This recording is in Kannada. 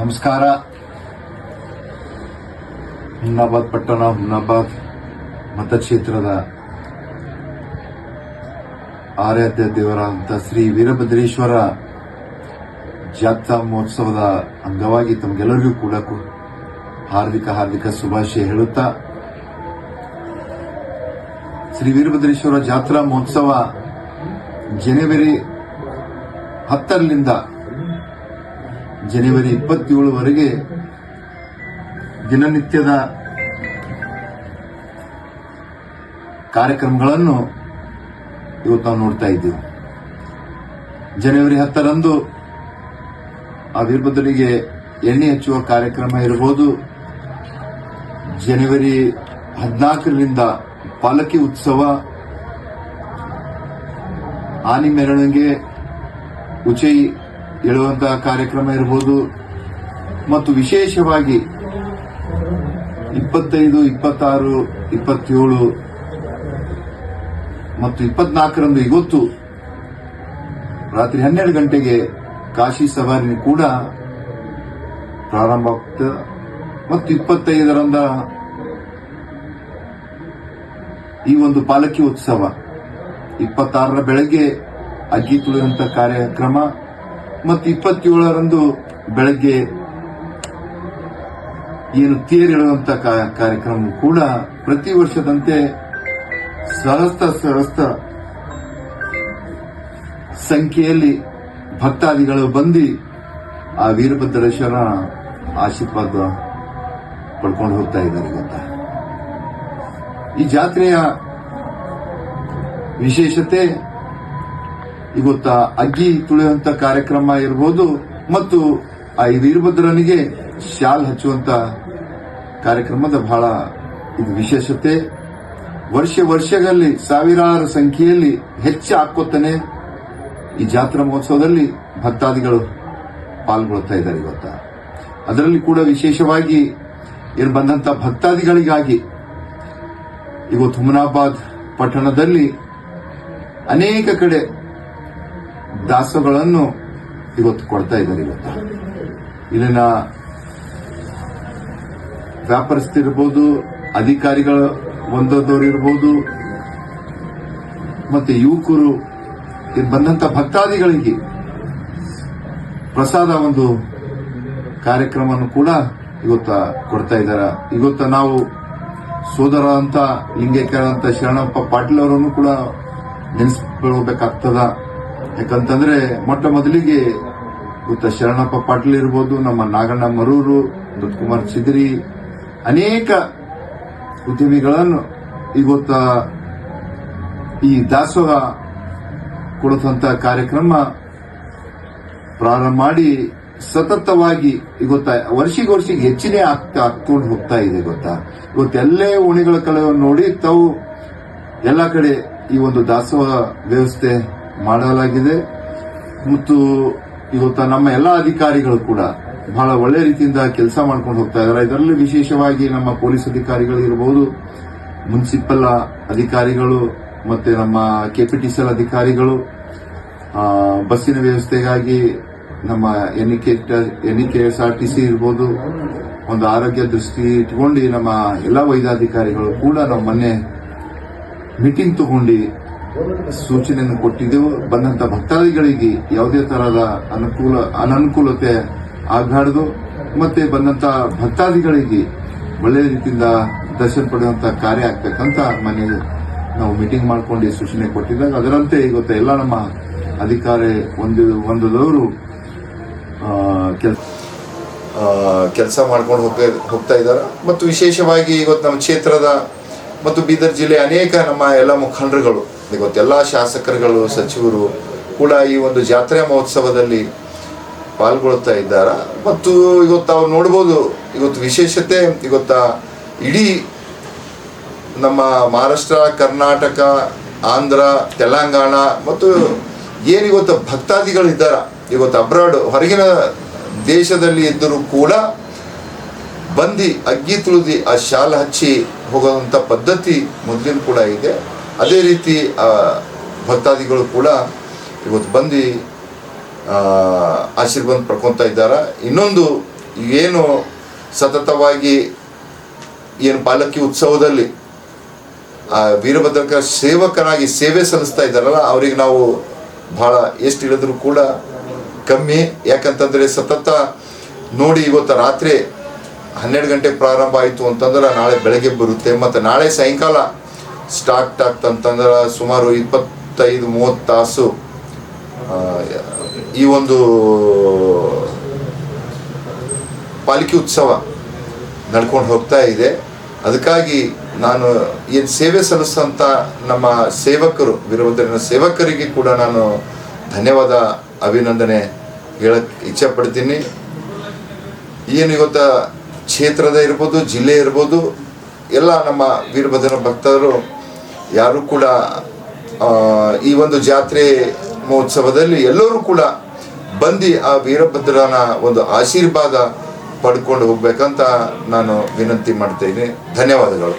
ನಮಸ್ಕಾರ. ಹುಮ್ನಾಬಾದ್ ಪಟ್ಟಣ, ಹುಮ್ನಾಬಾದ್ ಮತಕ್ಷೇತ್ರದ ಆರಾಧ್ಯ ದೇವರಾದಂಥ ಶ್ರೀ ವೀರಭದ್ರೇಶ್ವರ ಜಾತ್ರಾ ಮಹೋತ್ಸವದ ಅಂಗವಾಗಿ ತಮಗೆಲ್ಲರಿಗೂ ಕೂಡ ಹಾರ್ದಿಕ ಶುಭಾಶಯ ಹೇಳುತ್ತಾ, ಶ್ರೀ ವೀರಭದ್ರೇಶ್ವರ ಜಾತ್ರಾ ಮಹೋತ್ಸವ ಜನವರಿ 10ರಿಂದ ಜನವರಿ 27ವರೆಗೆ ದಿನನಿತ್ಯದ ಕಾರ್ಯಕ್ರಮಗಳನ್ನು ಇವತ್ತು ನಾವು ನೋಡ್ತಾ ಇದ್ದೀವಿ. ಜನವರಿ 10ರಂದು ಆ ವೀರಭದ್ರನಿಗೆ ಎಣ್ಣೆ ಹಚ್ಚುವ ಕಾರ್ಯಕ್ರಮ ಇರಬಹುದು. ಜನವರಿ 14ರಿಂದ ಪಾಲಕಿ ಉತ್ಸವ, ಆನೆ ಮೆರವಣಿಗೆ, ಉಚೈ ಹೇಳುವಂತಹ ಕಾರ್ಯಕ್ರಮ ಇರಬಹುದು. ಮತ್ತು ವಿಶೇಷವಾಗಿ 25, 26, 27 ಮತ್ತು 24ರಂದು ಇವತ್ತು ರಾತ್ರಿ 12 ಗಂಟೆಗೆ ಕಾಶಿ ಸವಾರಿ ಕೂಡ ಪ್ರಾರಂಭವಾಗುತ್ತದೆ. ಮತ್ತು 25ರಂದ ಈ ಒಂದು ಪಾಲಕಿ ಉತ್ಸವ, 26ರ ಬೆಳಗ್ಗೆ ಅಗ್ಗಿ ತುಳಿಯುವಂತ ಕಾರ್ಯಕ್ರಮ ಮತ್ತು 27ರಂದು ಬೆಳಗ್ಗೆ ಏನು ತೇರು ಎಳೆಯುವಂತ ಕಾರ್ಯಕ್ರಮ ಕೂಡ ಪ್ರತಿ ವರ್ಷದಂತೆ ಸಹಸ್ರ ಸಂಖ್ಯೆಯಲ್ಲಿ ಭಕ್ತಾದಿಗಳು ಬಂದು ಆ ವೀರಭದ್ರೇಶ್ವರ ಆಶೀರ್ವಾದ ಪಡ್ಕೊಂಡು ಹೋಗ್ತಾ ಇದ್ದಾರೆ. ಗೊತ್ತಾ, ಈ ಜಾತ್ರೆಯ ವಿಶೇಷತೆ ಇವತ್ತ ಅಗ್ಗಿ ತುಳಿಯುವಂತ ಕಾರ್ಯಕ್ರಮ ಇರಬಹುದು ಮತ್ತು ಆ ವೀರಭದ್ರನಿಗೆ ಶಾಲ್ ಹಚ್ಚುವಂತ ಕಾರ್ಯಕ್ರಮದ ಬಹಳ ಇದು ವಿಶೇಷತೆ. ವರ್ಷಗಳಲ್ಲಿ ಸಾವಿರಾರು ಸಂಖ್ಯೆಯಲ್ಲಿ ಹೆಚ್ಚು ಹಾಕೋತಾನೆ ಈ ಜಾತ್ರಾ ಮಹೋತ್ಸವದಲ್ಲಿ ಭಕ್ತಾದಿಗಳು ಪಾಲ್ಗೊಳ್ತಾ ಇದ್ದಾರೆ. ಗೊತ್ತಾ, ಅದರಲ್ಲಿ ಕೂಡ ವಿಶೇಷವಾಗಿ ಇಲ್ಲಿ ಬಂದಂತ ಭಕ್ತಾದಿಗಳಿಗಾಗಿ ಇವತ್ತು ಹುಮ್ನಾಬಾದ್ ಪಟ್ಟಣದಲ್ಲಿ ಅನೇಕ ಕಡೆ ದಾಸಗಳನ್ನು ಇವತ್ತು ಕೊಡ್ತಾ ಇದ್ದಾರೆ. ಇವತ್ತು ಇಲ್ಲಿನ ವ್ಯಾಪಾರಸ್ಥರಿರ್ಬೋದು, ಅಧಿಕಾರಿಗಳು ಒಂದೊಂದವರು ಇರಬಹುದು, ಮತ್ತೆ ಯುವಕರು ಇಲ್ಲಿ ಬಂದಂತ ಭಕ್ತಾದಿಗಳಿಗೆ ಪ್ರಸಾದ ಒಂದು ಕಾರ್ಯಕ್ರಮವನ್ನು ಕೂಡ ಇವತ್ತು ಕೊಡ್ತಾ ಇದ್ದಾರೆ. ಇವತ್ತು ನಾವು ಸೋದರ ಅಂತ ಲಿಂಗೈಕ್ಯರ ಅಂತ ಶರಣಪ್ಪ ಪಾಟೀಲ್ ಅವರನ್ನು ಕೂಡ ನೆನೆಸ್ಕೊಳ್ಬೇಕಾಗ್ತದ. ಯಾಕಂತಂದ್ರೆ ಮೊಟ್ಟ ಮೊದಲಿಗೆ ಇವತ್ತು ಶರಣಪ್ಪ ಪಾಟೀಲ್ ಇರ್ಬೋದು, ನಮ್ಮ ನಾಗಣ್ಣ ಮರೂರು, ದತ್ತಕುಮಾರ್ ಚಿದ್ರಿ, ಅನೇಕ ಉದ್ಯಮಿಗಳನ್ನು ಇವತ್ತ ಈ ದಾಸೋಹ ಕೊಡುವಂತ ಕಾರ್ಯಕ್ರಮ ಪ್ರಾರಂಭ ಮಾಡಿ ಸತತವಾಗಿ ಇವತ್ತ ವರ್ಷಿಗೆ ಹೆಚ್ಚಿನ ಆಗ್ಕೊಂಡು ಹೋಗ್ತಾ ಇದೆ. ಗೊತ್ತಾ, ಇವತ್ತೆಲ್ಲೇ ಓಣಿಗಳ ಕಳೆಯನ್ನು ನೋಡಿ ತಾವು ಎಲ್ಲ ಕಡೆ ಈ ಒಂದು ದಾಸೋಹ ವ್ಯವಸ್ಥೆ ಮಾಡಲಾಗಿದೆ. ಮತ್ತು ಇವತ್ತು ನಮ್ಮ ಎಲ್ಲಾ ಅಧಿಕಾರಿಗಳು ಕೂಡ ಬಹಳ ಒಳ್ಳೆ ರೀತಿಯಿಂದ ಕೆಲಸ ಮಾಡ್ಕೊಂಡು ಹೋಗ್ತಾ ಇದ್ದಾರೆ. ಇದರಲ್ಲಿ ವಿಶೇಷವಾಗಿ ನಮ್ಮ ಪೊಲೀಸ್ ಅಧಿಕಾರಿಗಳು ಇರಬಹುದು, ಮುನ್ಸಿಪಲ್ ಅಧಿಕಾರಿಗಳು, ಮತ್ತೆ ನಮ್ಮ ಕೆಪಿಟಿಸಿಎಲ್ ಅಧಿಕಾರಿಗಳು, ಬಸ್ಸಿನ ವ್ಯವಸ್ಥೆಗಾಗಿ ನಮ್ಮ NKSRTC ಇರಬಹುದು, ಒಂದು ಆರೋಗ್ಯ ದೃಷ್ಟಿ ಇಟ್ಕೊಂಡು ನಮ್ಮ ಎಲ್ಲಾ ವೈದ್ಯಾಧಿಕಾರಿಗಳು ಕೂಡ ನಾವು ಮೊನ್ನೆ ಮೀಟಿಂಗ್ ತಗೊಂಡು ಸೂಚನೆಯನ್ನು ಕೊಟ್ಟಿದ್ದೆವು. ಬಂದಂತ ಭಕ್ತಾದಿಗಳಿಗೆ ಯಾವುದೇ ತರಹದ ಅನನುಕೂಲತೆ ಆಗಬಾರದು, ಮತ್ತೆ ಬಂದಂತ ಭಕ್ತಾದಿಗಳಿಗೆ ಒಳ್ಳೆ ರೀತಿಯಿಂದ ದರ್ಶನ ಪಡೆಯುವಂತ ಕಾರ್ಯ ಆಗ್ಬೇಕಂತ ಮನೆ ನಾವು ಮೀಟಿಂಗ್ ಮಾಡ್ಕೊಂಡು ಸೂಚನೆ ಕೊಟ್ಟಿದ್ದಾಗ ಅದರಂತೆ ಇವತ್ತು ಎಲ್ಲ ನಮ್ಮ ಅಧಿಕಾರಿ ಒಂದದವರು ಕೆಲಸ ಮಾಡ್ಕೊಂಡು ಹೋಗ್ತಾ ಇದ್ದಾರೆ. ಮತ್ತು ವಿಶೇಷವಾಗಿ ಇವತ್ತು ನಮ್ಮ ಕ್ಷೇತ್ರದ ಮತ್ತು ಬೀದರ್ ಜಿಲ್ಲೆ ಅನೇಕ ನಮ್ಮ ಎಲ್ಲ ಮುಖಂಡರುಗಳು, ಇವತ್ತೆಲ್ಲ ಶಾಸಕರುಗಳು, ಸಚಿವರು ಕೂಡ ಈ ಒಂದು ಜಾತ್ರಾ ಮಹೋತ್ಸವದಲ್ಲಿ ಪಾಲ್ಗೊಳ್ತಾ ಇದ್ದಾರೆ. ಮತ್ತು ಇವತ್ತು ತಾವು ನೋಡ್ಬೋದು, ಇವತ್ತು ವಿಶೇಷತೆ ಇವತ್ತ ಇಡೀ ನಮ್ಮ ಮಹಾರಾಷ್ಟ್ರ, ಕರ್ನಾಟಕ, ಆಂಧ್ರ, ತೆಲಂಗಾಣ ಮತ್ತು ಏನಿವತ್ತು ಭಕ್ತಾದಿಗಳು ಇದ್ದಾರೆ, ಇವತ್ತು ಅಬ್ರಾಡ್ ಹೊರಗಿನ ದೇಶದಲ್ಲಿ ಇದ್ದರೂ ಕೂಡ ಬಂದು ಅಗ್ಗಿ ತುಳಿದು ಆ ಶಾಲೆ ಹಚ್ಚಿ ಹೋಗುವಂಥ ಪದ್ಧತಿ ಮೊದಲಿನ ಕೂಡ ಇದೆ. ಅದೇ ರೀತಿ ಭಕ್ತಾದಿಗಳು ಕೂಡ ಇವತ್ತು ಬಂದು ಆಶೀರ್ವಾದ ಪಡ್ಕೊತಾ ಇದ್ದಾರೆ. ಇನ್ನೊಂದು ಏನು ಸತತವಾಗಿ ಏನು ಪಾಲಕಿ ಉತ್ಸವದಲ್ಲಿ ಆ ವೀರಭದ್ರಕ ಸೇವಕನಾಗಿ ಸೇವೆ ಸಲ್ಲಿಸ್ತಾ ಇದ್ದಾರಲ್ಲ, ಅವ್ರಿಗೆ ನಾವು ಭಾಳ ಎಷ್ಟು ಹೇಳಿದ್ರು ಕೂಡ ಕಮ್ಮಿ. ಯಾಕಂತಂದರೆ ಸತತ ನೋಡಿ, ಇವತ್ತು ರಾತ್ರಿ 12 ಗಂಟೆ ಪ್ರಾರಂಭ ಆಯಿತು ಅಂತಂದ್ರೆ ನಾಳೆ ಬೆಳಗ್ಗೆ ಬರುತ್ತೆ, ಮತ್ತು ನಾಳೆ ಸಾಯಂಕಾಲ ಸ್ಟಾರ್ಟ್ ಆಗ್ತಂತಂದ್ರೆ ಸುಮಾರು 25-30 ತಾಸು ಈ ಒಂದು ಪಾಲಿಕೆ ಉತ್ಸವ ನಡ್ಕೊಂಡು ಹೋಗ್ತಾ ಇದೆ. ಅದಕ್ಕಾಗಿ ನಾನು ಏನು ಸೇವೆ ಸಲ್ಲಿಸೋಂಥ ನಮ್ಮ ಸೇವಕರು, ವೀರಭದ್ರನ ಸೇವಕರಿಗೆ ಕೂಡ ನಾನು ಧನ್ಯವಾದ, ಅಭಿನಂದನೆ ಹೇಳಕ್ಕೆ ಇಚ್ಛೆಪಡ್ತೀನಿ. ಏನು ಇವತ್ತು ಕ್ಷೇತ್ರದ ಇರ್ಬೋದು, ಜಿಲ್ಲೆ ಇರ್ಬೋದು, ಎಲ್ಲ ನಮ್ಮ ವೀರಭದ್ರನ ಭಕ್ತರು ಯಾರು ಕೂಡ ಈ ಒಂದು ಜಾತ್ರೆ ಮಹೋತ್ಸವದಲ್ಲಿ ಎಲ್ಲರೂ ಕೂಡ ಬಂದು ಆ ವೀರಭದ್ರನ ಒಂದು ಆಶೀರ್ವಾದ ಪಡ್ಕೊಂಡು ಹೋಗ್ಬೇಕಂತ ನಾನು ವಿನಂತಿ ಮಾಡ್ತೇನೆ. ಧನ್ಯವಾದಗಳು.